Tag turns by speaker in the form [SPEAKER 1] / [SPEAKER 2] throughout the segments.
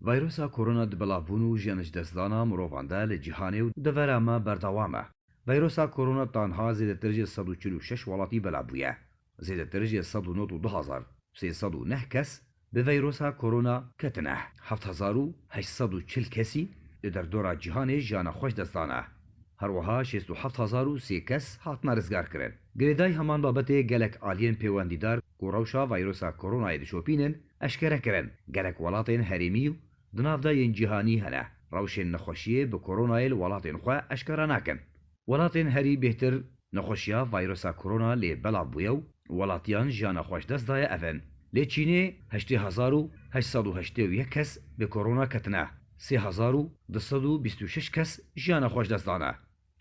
[SPEAKER 1] ڤایرۆسا کۆرۆنا دبەڵابوون و ژیانەشدەستدانا مرۆڤان دا لە جیهانێ و دەڤەرامە بەردەوامە. ڤایرۆسا کۆرۆنا تانها زێدەتر ژێ 146 وڵاتی بەلابوویە. زێدەتر ژێ 192,309 کەس بە ڤایرۆسا کۆرۆنا کەتنە. 7,840 کەسی لە دەردۆرا جیهانێ ژیانە خۆش دەستدانە. هەروەها 67,003 کەس هاتنە ڕزگارکردن. گرێدای هەمان بابەتێ گەلک ئالیێن پەیوەندیدار و ڕەوشا ڤایرۆسا کۆرۆنایە دشۆپینن ئەشکەرەکردن. گەلک وڵاتên هەرێمی و دناودایên cîhanî hene rewşên nexweşiyê bi koronayê li welatên xwe eşkera nakin. Welatên herî bêhtir nexweşiya vayrosa korona lê belav bûye û welatiyan jiyana xweş dest daye ev in. Lê Çînê 8,881 kes bi korona ketine. 3,226 kes jiyana xweş dest dane.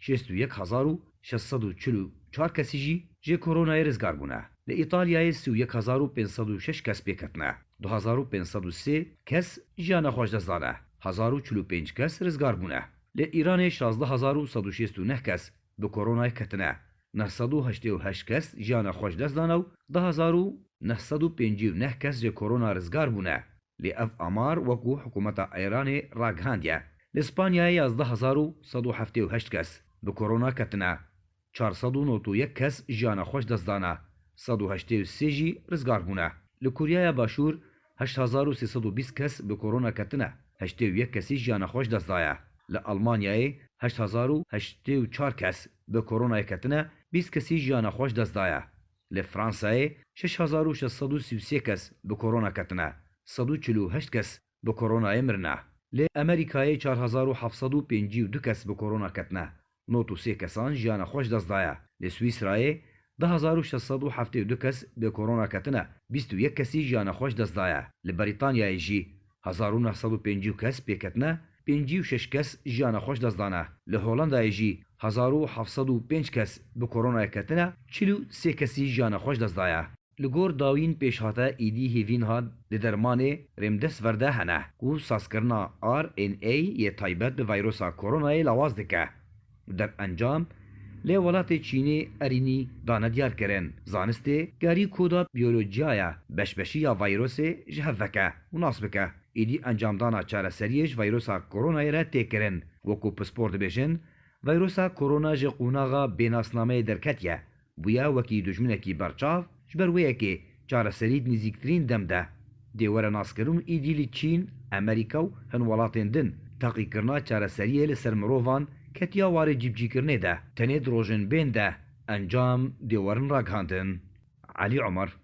[SPEAKER 1] 61,644 kesî jî ji koronayê rizgar bûne. Li İtalyayê 31,506 kes pêketine. 2,503 kes jiyana xweş dest dane. 1,045 kes rizgar bûne. Li Îranê 16,169 kes bi koronayê ketine. 988 kes jiyana xweş dest dane û 10,959 kes ji korona rizgar bûne. Lê ev amar wekû hikûmeta Îranê ragihandiye. Li Spanyayê 11,178 kes bi korona ketine. 491 kes jiyana xweş dest dane. 183 jî rizgar bûne. Li Kuryaya Başûr 8,320 kes bi korona ketine. 81 kesî jiyana xweş dest daye. Li Almanyayê 8,084 kes bi koronayê ketine. 20 kesî jiyana xweş dest daye. Li Fransayê 6,633 kes bi korona ketine. 148 kes bi koronayê mirine. Li Amerîkayê 4,752 kes bi korona ketine. 93 kesan jiyana xweş dest daye. Li Swîsrayê 10,672 kes bi korona ketine. 21 kesî jiyana xweş dest daye. Li Brîtanyayê jî 1950 kes pêketine. 56 kes jiyana xweş dest dane. Li Holandayê jî 1705 kes bi koronayê ketine. 43 kesî jiyana xweş dest daye. Li gor dawîn pêşhate êdî hêvîn hat li dermanê remdesiverde hene ku sazkirina RNA yê taybet bi vayrosa koronayê lawaz dike. Derencam lê welatê Çînê erînî dane diyar kirin. Zanistê gerî koda biyolojiyaya beşbeşiya vayrosê ji hev veke û nas bike. Êdî encamdana çareseriyê ji vayrosa koronayê re tê kirin. Wekû pispor dibêjin, vayrosa korona ji qunaxa bênasnameyê derketiye. Bûye wekî dijminekî berçav ji ber wê yekê çareserî nîzîktirîn dem de. Dê were naskirin êdî li Çîn, Amerîka û hin welatên din teqîkirina çareseriyê li ser mirovan ketiya warê cîbcîkirinê de tenê di rojên bên de encam dê werin ragihandin. Elî Umar.